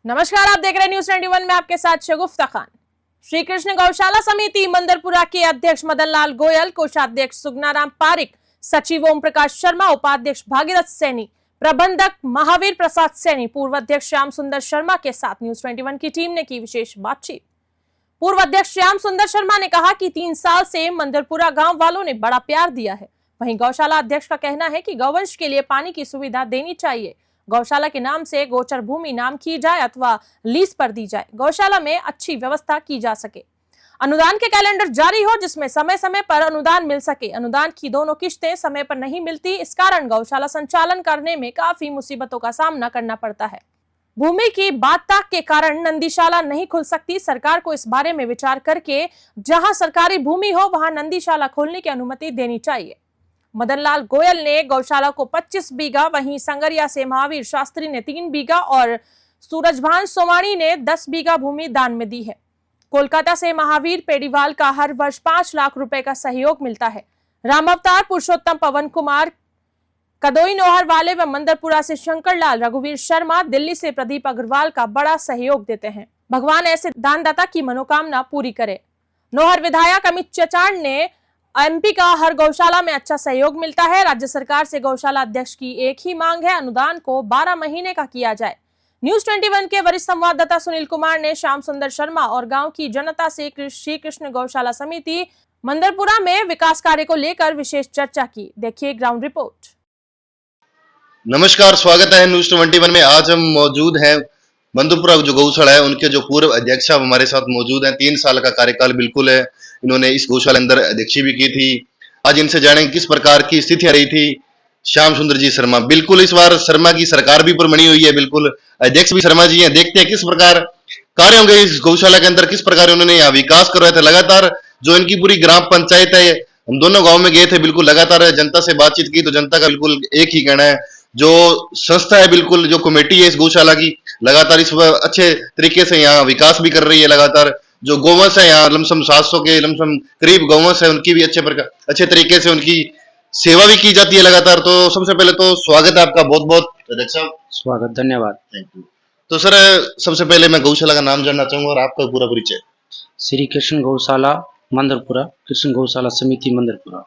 नमस्कार, आप देख रहे हैं न्यूज 91 में आपके साथ शगुफ्ता खान। श्री कृष्ण गौशाला समिति मंदरपुरा के अध्यक्ष मदन लाल गोयल, कोषाध्यक्ष सुगनाराम पारिक, सचिव ओम प्रकाश शर्मा, उपाध्यक्ष भागीरथ सैनी, प्रबंधक महावीर प्रसाद सैनी, पूर्व अध्यक्ष श्याम सुंदर शर्मा के साथ न्यूज 21 की टीम ने की विशेष बातचीत। पूर्व अध्यक्ष श्याम सुंदर शर्मा ने कहा कि 3 साल से मंदरपुरा गांव वालों ने बड़ा प्यार दिया है। वहीं गौशाला अध्यक्ष का कहना है कि गौवंश के लिए पानी की सुविधा देनी चाहिए। गौशाला के नाम से गोचर भूमि नाम की जाए अथवा लीज पर दी जाए, गौशाला में अच्छी व्यवस्था की जा सके। अनुदान के कैलेंडर जारी हो जिसमें समय समय पर अनुदान मिल सके। अनुदान की दोनों किश्तें समय पर नहीं मिलती, इस कारण गौशाला संचालन करने में काफी मुसीबतों का सामना करना पड़ता है। भूमि की बात के कारण नंदीशाला नहीं खुल सकती। सरकार को इस बारे में विचार करके जहां सरकारी भूमि हो वहां नंदीशाला खोलने की अनुमति देनी चाहिए। मदन लाल गोयल ने गौशाला को 25 बीघा, वहीं संगरिया से महावीर शास्त्री ने 3 बीघा और सूरजभान सोमाणी ने 10 बीघा भूमि दान में दी है। कोलकाता से महावीर पेडीवाल का हर वर्ष 5 लाख रुपए का सहयोग मिलता है। राम अवतार पुरुषोत्तम, पवन कुमार, कदोई नोहर वाले व मंदरपुरा से शंकर लाल, रघुवीर शर्मा, दिल्ली से प्रदीप अग्रवाल का बड़ा सहयोग देते हैं। भगवान ऐसे दानदाता की मनोकामना पूरी करे। नोहर विधायक अमित चचाण ने एमपी का हर गौशाला में अच्छा सहयोग मिलता है। राज्य सरकार से गौशाला अध्यक्ष की एक ही मांग है, अनुदान को 12 महीने का किया जाए। न्यूज 21 के वरिष्ठ संवाददाता सुनील कुमार ने श्याम सुंदर शर्मा और गांव की जनता से श्री कृष्ण गौशाला समिति मंदरपुरा में विकास कार्य को लेकर विशेष चर्चा की। देखिए ग्राउंड रिपोर्ट। नमस्कार, स्वागत है न्यूज 21 में। आज हम मौजूद हैं मंदरपुरा जो गौशाला है, उनके जो पूर्व अध्यक्ष हमारे साथ मौजूद हैं। 3 साल का कार्यकाल बिल्कुल है, इन्होंने इस गौशाला अंदर अध्यक्षी भी की थी। आज इनसे जानेंगे किस प्रकार की स्थितियां रही थी। श्याम सुंदर जी शर्मा, बिल्कुल इस बार शर्मा की सरकार भी ऊपर बनी हुई है, बिल्कुल अध्यक्ष भी शर्मा जी हैं। देखते हैं किस प्रकार कार्य होंगे इस गौशाला के अंदर, किस प्रकार उन्होंने यहाँ विकास करवाया था। लगातार जो इनकी पूरी ग्राम पंचायत है, हम दोनों गाँव में गए थे, बिल्कुल लगातार जनता से बातचीत की तो जनता का बिल्कुल एक ही कहना है, जो संस्था है, बिल्कुल जो कमेटी है इस गौशाला की, लगातार इस अच्छे तरीके से यहाँ विकास भी कर रही है। लगातार जो गौवंश है यहाँ लमसम 700 के लमसम करीब गौवंश है, उनकी भी अच्छे तरीके से उनकी सेवा भी की जाती है लगातार। तो सबसे पहले तो स्वागत है आपका, बहुत बहुत अध्यक्ष साहब। स्वागत, धन्यवाद। Thank you. तो सर, सबसे पहले मैं गौशाला का नाम जानना चाहूंगा और आपका पूरा परिचय। श्री कृष्ण गौशाला मंदरपुरा, कृष्ण गौशाला समिति मंदरपुरा।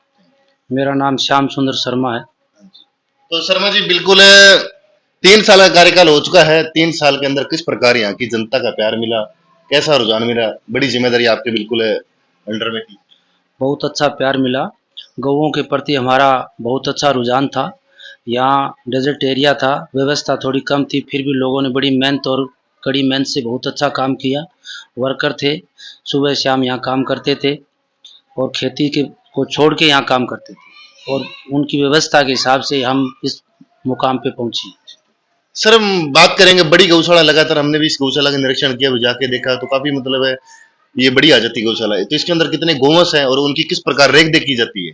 मेरा नाम श्याम सुंदर शर्मा है। तो शर्मा जी, बिल्कुल 3 साल का कार्यकाल हो चुका है। 3 साल के अंदर किस प्रकार यहाँ की जनता का प्यार मिला, कैसा रुझान मिला? बड़ी जिम्मेदारी आपके बिल्कुल अंडर में थी। बहुत अच्छा प्यार मिला, गौओं के प्रति हमारा बहुत अच्छा रुझान था। यहाँ डेजर्ट एरिया था, व्यवस्था थोड़ी कम थी, फिर भी लोगों ने बड़ी मेहनत और कड़ी मेहनत से बहुत अच्छा काम किया। वर्कर थे, सुबह शाम यहाँ काम करते थे और खेती के को छोड़ के यहाँ काम करते थे और उनकी व्यवस्था के हिसाब से हम इस मुकाम पे पहुँचे। सर, हम बात करेंगे बड़ी गौशाला। लगातार हमने भी इस गौशाला का निरीक्षण किया, जाके देखा तो काफी मतलब है, ये बड़ी आ जाती गौशाला है। तो इसके अंदर कितने गौवंश हैं और उनकी किस प्रकार रेख देख की जाती है?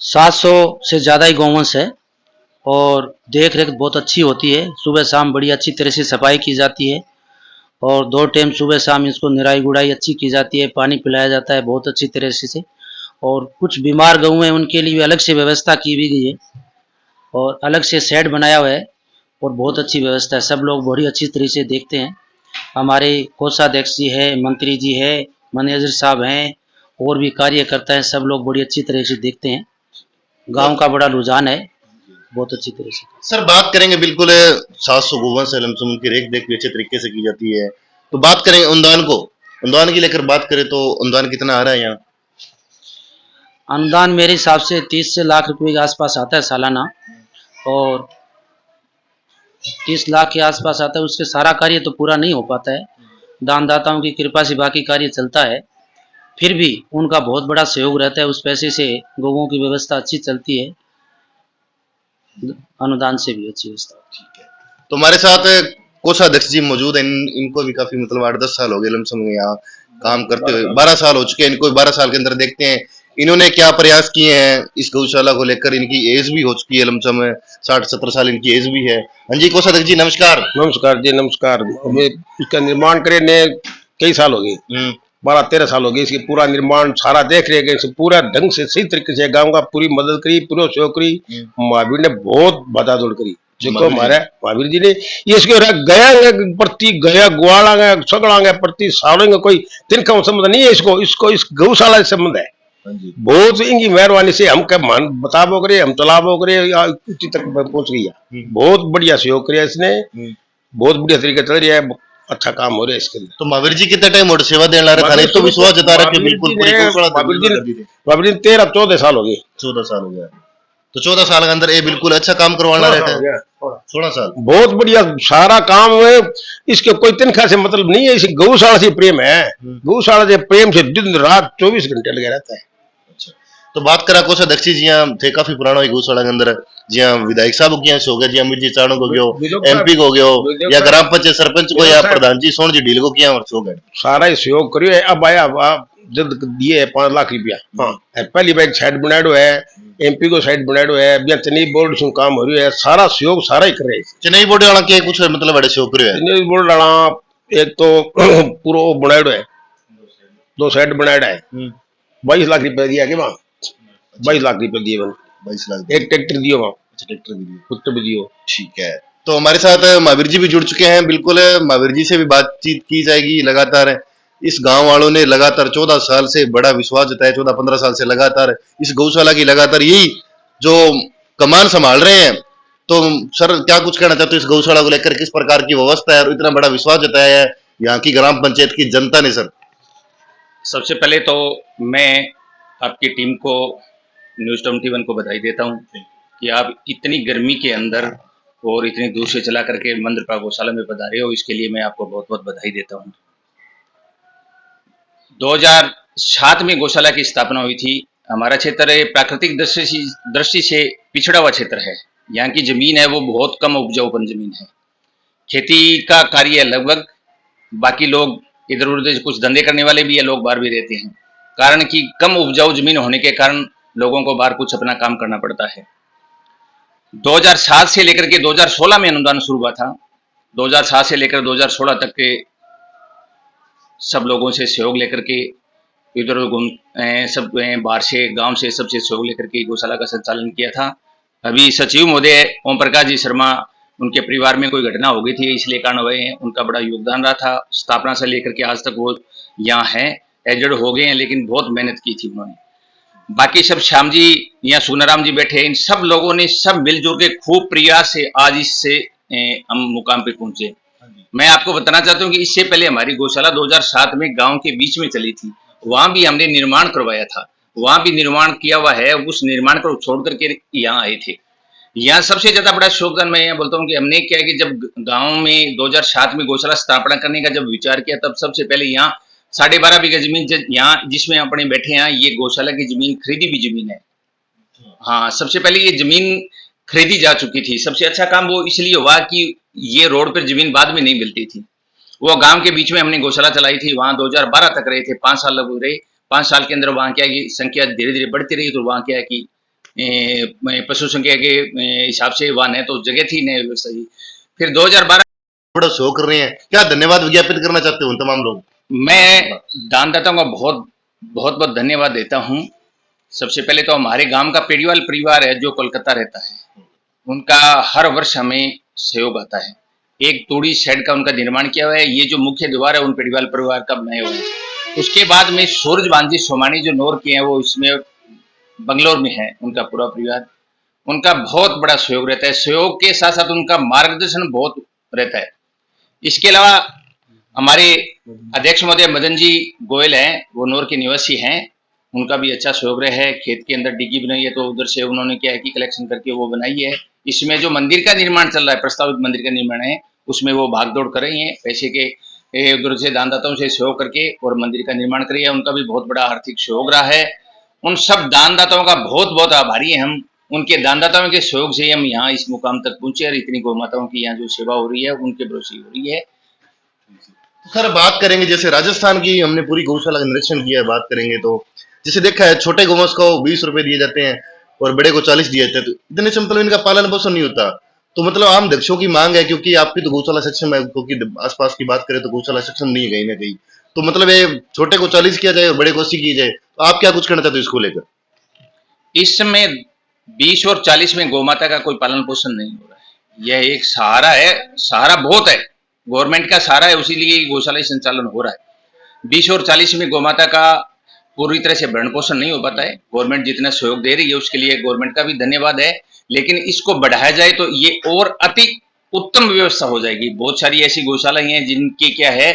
700 से ज़्यादा ही गौवंश है और देख रेख बहुत अच्छी होती है। सुबह शाम बड़ी अच्छी तरह से सफाई की जाती है और 2 टाइम सुबह शाम इसको निराई गुड़ाई अच्छी की जाती है, पानी पिलाया जाता है बहुत अच्छी तरह से। और कुछ बीमार गऊ हैं, उनके लिए अलग से व्यवस्था की भी गई है और अलग से शेड बनाया हुआ है और बहुत अच्छी व्यवस्था है। सब लोग बड़ी अच्छी तरह से देखते हैं। हमारे कोषाध्यक्ष जी है, मंत्री जी है, मैनेजर साहब हैं और भी कार्यकर्ता हैं, सब लोग बड़ी अच्छी तरह से देखते हैं। गांव का बड़ा रुझान है, बहुत अच्छी तरह से। सर, बात करेंगे बिल्कुल 700 गौवंश है, लमसम उनकी रेख देख भी अच्छे तरीके से की जाती है। तो बात करेंगे अनुदान को, अनुदान की लेकर बात करें तो अनुदान कितना आ रहा है यहाँ? अनुदान मेरे हिसाब से 30 से लाख रुपए के आसपास आता है सालाना और 30 लाख के आसपास आता है। उसके सारा कार्य तो पूरा नहीं हो पाता है, दानदाताओं की कृपा से बाकी कार्य चलता है। फिर भी उनका बहुत बड़ा सहयोग रहता है, उस पैसे से गौओं की व्यवस्था अच्छी चलती है, अनुदान से भी अच्छी व्यवस्था होती है। तो हमारे साथ कोषाध्यक्ष जी मौजूद हैं। इनको भी काफी मतलब 8-10 साल हो गए लमसम यहाँ काम करते हुए, 12 साल हो चुके हैं इनको। 12 साल के अंदर देखते हैं इन्होंने क्या प्रयास किए हैं इस गौशाला को लेकर। इनकी एज भी हो चुकी है, लमसम 60-70 साल इनकी एज भी है। हाँ जी, कोषाध्यक्ष जी नमस्कार। नमस्कार जी, नमस्कार। इसका निर्माण करे ने कई साल हो गए, 12-13 साल हो गए। इसकी पूरा निर्माण सारा देख रहे गए, पूरा ढंग से सही तरीके से गांव का पूरी मदद करी, पूरा सहयोग करी। महावीर ने बहुत बदादौड़ करी। जो हमारे महावीर जी ने ये इसके गया प्रति गया गुआड़ा सगड़ा प्रति सालों कोई तिनका संबंध नहीं है, इसको इस गौशाला से संबंध है। बहुत इनकी मेहरबानी से हम क्या मान बताबो करे, हम चलाबो करे, ऊंची तक पहुंच गई है। बहुत बढ़िया सहयोग किया इसने, बहुत बढ़िया तरीके चल रहा है, अच्छा काम हो रहा है इसके लिए। तो महावीर जी कितने टाइम और सेवा देने ला रहे थे, तो विश्वास जता रहा कि बिल्कुल पूरी गौशाला महावीर जी 13-14 साल हो गए। 14 साल हो गया, तो 14 साल के अंदर ये बिल्कुल अच्छा काम करवाना रहता है। 16 साल बहुत बढ़िया सारा काम है। इसके कोई तनख्वाह से मतलब नहीं है, इस गौशाला से प्रेम है, गौशाला से प्रेम से दिन रात 24 घंटे लगे रहता है। अच्छा, तो बात करा कोषाध्यक्ष जी जिया थे काफी पुराना हुई गौशाला के अंदर, जिया विधायक साहब की हो गया, जिया मिर्जी चाणो को गयो, एमपी को गयो, या ग्राम पंचायत सरपंच को, या प्रधान जी सोन जी ढील को किया हो गए, सारा सहयोग करियो है। अब आया जब दिए 5 लाख रुपया, हाँ पहली बार साइड बनाड़ो है, एमपी को साइड बनाड़ो है, चेन्नई बोर्ड से काम हो रही है, सारा सहयोग सारा ही कर रहे हैं। चेन्नई बोर्ड वाला के कुछ मतलब बड़े सहयोग करियो है। चेन्नई बोर्ड वाला एक तो पूरा बनाड़ो है, 2 साइड बनाड़ा है, 22 लाख रुपया दिया के वहाँ, 22 लाख रुपया दिए मैंने, 22 लाख, एक ट्रैक्टर दियो वहाँ, ट्रैक्टर भी दिया, कुत्ते भी दियो। ठीक है, तो हमारे साथ महावीर जी भी जुड़ चुके हैं। बिल्कुल महावीर जी से भी बातचीत की जाएगी लगातार। इस गांव वालों ने लगातार 14 साल से बड़ा विश्वास जताया, 14-15 साल से लगातार इस गौशाला की लगातार यही जो कमान संभाल रहे हैं। तो सर क्या कुछ कहना चाहते हो इस गौशाला को लेकर, किस प्रकार की व्यवस्था है और इतना बड़ा विश्वास जताया है यहाँ की ग्राम पंचायत की जनता ने? सर सबसे पहले तो मैं आपकी टीम को, न्यूज़ 21 को बधाई देता हूँ कि आप इतनी गर्मी के अंदर और इतनी दूर से चला करके मंदरपुरा गौशाला में पधारे हो, इसके लिए मैं आपको बहुत बहुत बधाई देता हूँ। 2007 में गौशाला की स्थापना हुई थी। हमारा क्षेत्र प्राकृतिक दृष्टि से पिछड़ा हुआ क्षेत्र है। यहाँ की जमीन है वो बहुत कम उपजाऊपन जमीन है, खेती का कार्य लगभग, बाकी लोग इधर उधर कुछ धंधे करने वाले भी है, लोग बाहर भी रहते हैं। कारण कि कम उपजाऊ जमीन होने के कारण लोगों को बाहर कुछ अपना काम करना पड़ता है। 2007 से लेकर के 2016 में अनुदान शुरू हुआ था। 2007 से लेकर 2016 तक के सब लोगों से सहयोग लेकर के इधर घूम सब बाहर से गांव से सबसे सहयोग लेकर के गौशाला का संचालन किया था। अभी सचिव महोदय ओम प्रकाश जी शर्मा, उनके परिवार में कोई घटना हो गई थी इसलिए कारण हुए हैं, उनका बड़ा योगदान रहा था। स्थापना से लेकर के आज तक वो यहाँ हैं, एजेड हो गए हैं, लेकिन बहुत मेहनत की थी उन्होंने। बाकी सब श्याम जी, यहाँ सुगनाराम जी बैठे, इन सब लोगों ने सब मिलजुल के खूब प्रयास से आज इससे हम मुकाम पे पहुंचे। मैं आपको बताना चाहता हूँ कि इससे पहले हमारी गौशाला 2007 में गांव के बीच में चली थी, वहां भी हमने निर्माण करवाया था, वहां भी निर्माण किया हुआ है। उस निर्माण को छोड़ करके यहाँ आए थे। यहाँ सबसे ज्यादा बड़ा योगदान मैं यहाँ बोलता हूँ कि हमने क्या है कि जब गांव में 2007 में गौशाला स्थापना करने का जब विचार किया, तब सबसे पहले यहाँ 12.5 बीघा जमीन यहाँ जिसमें अपने बैठे हैं, ये गौशाला की जमीन खरीदी भी जमीन है। हाँ, सबसे पहले ये जमीन खरीदी जा चुकी थी। सबसे अच्छा काम वो इसलिए हुआ कि ये रोड पर जमीन बाद में नहीं मिलती थी। वो गांव के बीच में हमने गौशाला चलाई थी, वहां 2012 तक रहे थे, 5 साल लग रहे। 5 साल के अंदर वहां क्या है कि संख्या धीरे धीरे बढ़ती रही, तो वहां क्या है कि पशु संख्या के हिसाब से वहां न तो जगह थी न व्यवस्था थी। फिर 2012 बड़ा शो कर रहे हैं, क्या धन्यवाद विज्ञापित करना चाहते हो उन तमाम लोग? मैं दानदाताओं का बहुत बहुत धन्यवाद देता हूँ। सबसे पहले तो हमारे गांव का पेड़ीवाल परिवार है जो कोलकाता रहता है, उनका हर वर्ष हमें सहयोग आता है। एक तोड़ी शेड का उनका निर्माण किया हुआ है। ये जो मुख्य द्वार है उन पेड़ीवाल परिवार का बनाया हुआ है। उसके बाद में सूरज बांजी सोमानी जो नौर के हैं वो इसमें बंगलोर में है, उनका पूरा परिवार। उनका बहुत बड़ा सहयोग रहता है। सहयोग के साथ साथ उनका मार्गदर्शन बहुत रहता है। इसके अलावा हमारे अध्यक्ष महोदय मदन जी गोयल हैं, वो नौर के निवासी हैं, उनका भी अच्छा सहयोग रहा है। खेत के अंदर डिग्गी बनाई है तो उधर से उन्होंने क्या है कि कलेक्शन करके वो बनाई है। इसमें जो मंदिर का निर्माण चल रहा है, प्रस्तावित मंदिर का निर्माण है, उसमें वो भागदौड़ कर रही हैं पैसे के उधर से दानदाताओं से सहयोग करके और मंदिर का निर्माण करिए। उनका भी बहुत बड़ा आर्थिक सहयोग रहा है। उन सब दानदाताओं का बहुत बहुत आभारी हैं हम। उनके दानदाताओं के सहयोग से हम यहाँ इस मुकाम तक पहुंचे और इतनी गौ माताओं की यहाँ जो सेवा हो रही है उनके भरोसे हो रही है। सर बात करेंगे जैसे राजस्थान की, हमने पूरी गौशाला का निरीक्षण किया है, बात करेंगे तो जैसे देखा है छोटे गौवंश को 20 रुपए दिए जाते हैं और बड़े को 40 दिए जाते हैं, तो इतने से मतलब इनका पालन पोषण नहीं होता। तो मतलब आम दक्षों की मांग है, क्योंकि आपकी तो गौशाला सक्षम है, क्योंकि आसपास की बात करें तो गौशाला सक्षम नहीं है कहीं ना कहीं। तो मतलब ये छोटे को 40 किया जाए और बड़े को 80 की जाए, तो आप क्या कुछ कहना चाहते हो इसको लेकर? इस समय 20 और 40 में गौ माता का कोई पालन पोषण नहीं हो रहा है। यह एक सहारा है, सहारा बहुत है, गवर्नमेंट का सहारा है, उसीलिए गौशाला संचालन हो रहा है। 20 और 40 में गौमाता का पूरी तरह से भरण पोषण नहीं हो पाता है। गवर्नमेंट जितना सहयोग दे रही है उसके लिए गवर्नमेंट का भी धन्यवाद है, लेकिन इसको बढ़ाया जाए तो ये और अति उत्तम व्यवस्था हो जाएगी। बहुत सारी ऐसी गौशालाएं हैं जिनके क्या है,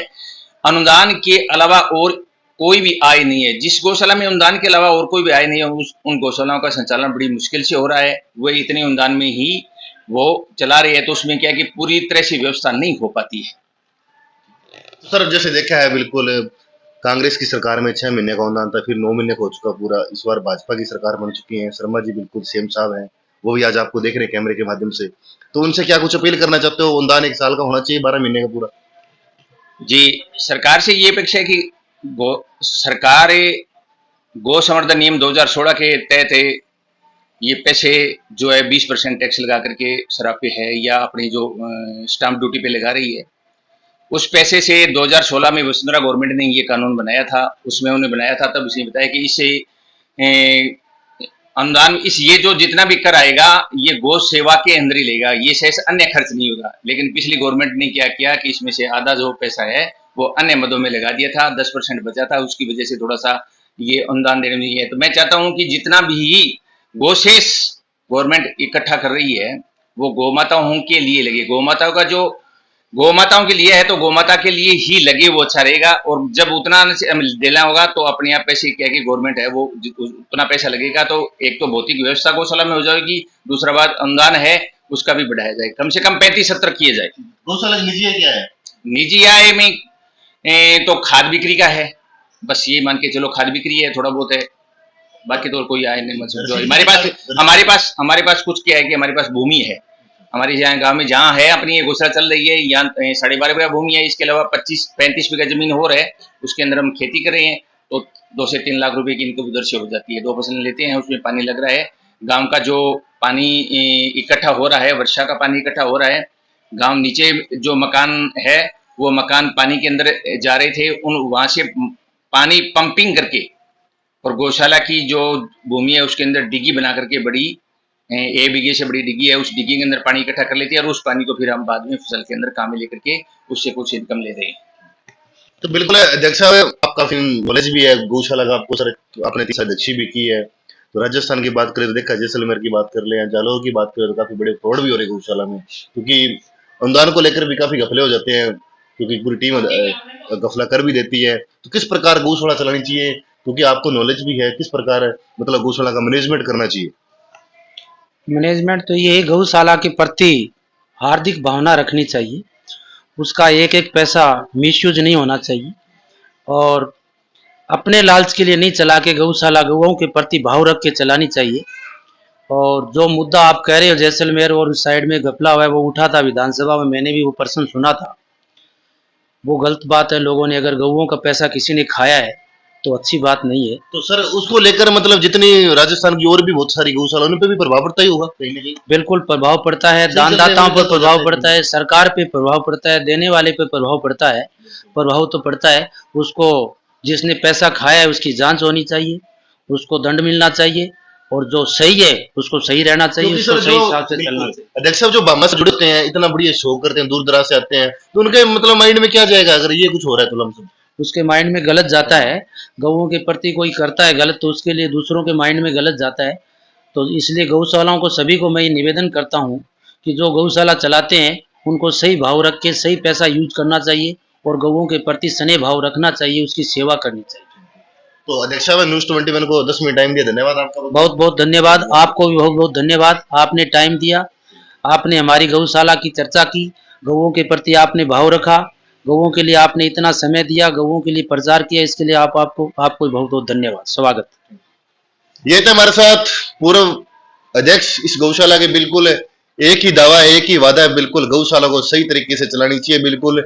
अनुदान के अलावा और कोई भी आय नहीं है। जिस गौशाला में अनुदान के अलावा और कोई भी आय नहीं है, उन गौशालाओं का संचालन बड़ी मुश्किल से हो रहा है। वह इतने अनुदान में ही वो चला रही है, तो उसमें क्या कि पूरी तरह से व्यवस्था नहीं हो पाती है। तो सर जैसे देखा है बिल्कुल कांग्रेस की सरकार में 6 महीने का अनुदान था, फिर 9 महीने का हो चुका पूरा। इस बार भाजपा की सरकार बन चुकी है, शर्मा जी बिल्कुल सीएम साहब हैं, वो भी आज आपको देख रहे हैं कैमरे के माध्यम से। तो उनसे क्या कुछ अपील करना चाहते हो? अनुदान 1 साल का होना चाहिए, 12 महीने का पूरा। जी, सरकार से ये अपेक्षा है कि सरकार गौ संवर्धन नियम 2016 के तहत ये पैसे जो है 20% टैक्स लगा करके शराब पे है या अपनी जो स्टाम्प ड्यूटी पे लगा रही है, उस पैसे से 2016 में वसुंधरा गवर्नमेंट ने ये कानून बनाया था। उसमें उन्होंने बनाया था, तब इसने बताया कि इससे अनुदान ये जो जितना भी कर आएगा ये गौ सेवा के अंदर ही लेगा, ये शेष अन्य खर्च नहीं होगा। लेकिन पिछली गवर्नमेंट ने क्या किया कि इसमें से आधा जो पैसा है वो अन्य मदों में लगा दिया था, 10% बचा था, उसकी वजह से थोड़ा सा ये अनुदान देने में है। तो मैं चाहता हूँ कि जितना भी गोशेष गवर्नमेंट इकट्ठा कर रही है वो गौमाताओं के लिए लगे। गौमाताओं का जो गौमाताओं के लिए है तो गौमाता के लिए ही लगे, वो अच्छा रहेगा। और जब उतना देना होगा तो अपने आप पैसे क्या कि गवर्नमेंट है वो उतना पैसा लगेगा, तो एक तो भौतिक व्यवस्था गौशाला में हो जाएगी, दूसरा बात अनुदान है उसका भी बढ़ाया जाए, कम से कम 35-70 किए जाए। गौशाला की निजी है क्या है? निजी आय में तो खाद बिक्री का है, बस ये मान के चलो खाद बिक्री है, थोड़ा बहुत है, बाकी तो कोई आय नहीं। मतलब जो हमारे पास कुछ क्या है कि हमारे पास भूमि है, हमारे यहाँ गांव में जहाँ है अपनी ये गौशाला चल रही है, यहाँ 12.5 बीघा भूमि है, इसके अलावा 25-35 बीघा जमीन हो रहा है, उसके अंदर हम खेती कर रहे हैं। तो 2 से 3 लाख रुपए की इनकम उधर से हो जाती है। 2 फसलें लेते हैं, उसमें पानी लग रहा है, गाँव का जो पानी इकट्ठा हो रहा है, वर्षा का पानी इकट्ठा हो रहा है। गाँव नीचे जो मकान है वो मकान पानी के अंदर जा रहे थे, वहाँ से पानी पंपिंग करके और गौशाला की जो भूमि है उसके अंदर डिग्गी बना करके, बड़ी 1 बीघे से बड़ी डिग्गी है, उस डिग्गी के अंदर पानी इकट्ठा कर लेते हैं और उस पानी को फिर हम बाद में फसल के अंदर काम में लेकर के उससे कुछ इनकम ले रहे हैं। तो बिल्कुल अध्यक्ष साहब, आप काफी नॉलेज भी है गौशाला का, आपको सर आपने 30 अध्यक्षी भी की है। तो राजस्थान की बात करें तो देखा, जैसलमेर की बात कर ले या जालौर की बात करें तो काफी बड़े फ्रॉड भी हो रहे गौशाला में, क्योंकि अनुदान को लेकर भी काफी घपले हो जाते हैं, क्योंकि पूरी टीम गफला कर भी देती है। तो किस प्रकार गौशाला चलानी चाहिए, क्योंकि आपको नॉलेज भी है, किस प्रकार मतलब गौशाला का मैनेजमेंट करना चाहिए? मैनेजमेंट तो ये है, गौशाला के प्रति हार्दिक भावना रखनी चाहिए, उसका एक एक पैसा मिसयूज नहीं होना चाहिए और अपने लालच के लिए नहीं चला के गौशाला गौओं के प्रति भाव रख के चलानी चाहिए। और जो मुद्दा आप कह रहे हो जैसलमेर और उस साइड में घपला हुआ है, वो उठा था विधानसभा में, मैंने भी वो प्रश्न सुना था। वो गलत बात है, लोगों ने अगर गौओं का पैसा किसी ने खाया है तो अच्छी बात नहीं है। तो सर उसको लेकर मतलब जितनी राजस्थान की और भी बहुत सारी गौशाला, उन पे भी प्रभाव पड़ता ही होगा कहीं ना कहीं। बिल्कुल प्रभाव पड़ता है, दानदाताओं पर प्रभाव पड़ता है, सरकार पे प्रभाव पड़ता है, देने वाले पे प्रभाव पड़ता है। प्रभाव तो पड़ता है, उसको जिसने पैसा खाया है उसकी जांच होनी चाहिए, उसको दंड मिलना चाहिए और जो सही है उसको सही रहना चाहिए, उसको सही हिसाब से चलना चाहिए। अध्यक्ष साहब, जो बामा से जुड़ते हैं, इतना बढ़िया शो करते हैं, दूर दराज से आते हैं, तो उनके मतलब माइंड में क्या जाएगा अगर ये कुछ हो रहा है तो लमसम? उसके माइंड में गलत जाता है। गौओं के प्रति कोई करता है गलत तो उसके लिए दूसरों के माइंड में गलत जाता है। तो इसलिए गौशालाओं को सभी को मैं ये निवेदन करता हूँ कि जो गौशाला चलाते हैं उनको सही भाव रख के सही पैसा यूज करना चाहिए और गौओं के प्रति स्नेह भाव रखना चाहिए, उसकी सेवा करनी चाहिए। तो अध्यक्ष साहब, न्यूज़ 21 को 10 मिनट टाइम दिया, धन्यवाद आपका। बहुत बहुत धन्यवाद, आपको भी बहुत बहुत धन्यवाद। आपने टाइम दिया, आपने हमारी गौशाला की चर्चा की, गौओं के प्रति आपने भाव रखा, गौओं के लिए आपने इतना समय दिया, गौओं के लिए प्रचार किया, इसके लिए आपको बहुत बहुत धन्यवाद, स्वागत। ये थे हमारे साथ पूर्व अध्यक्ष इस गौशाला के। बिल्कुल एक ही दावा है, एक ही वादा है, बिल्कुल गौशाला को सही तरीके से चलानी चाहिए। बिल्कुल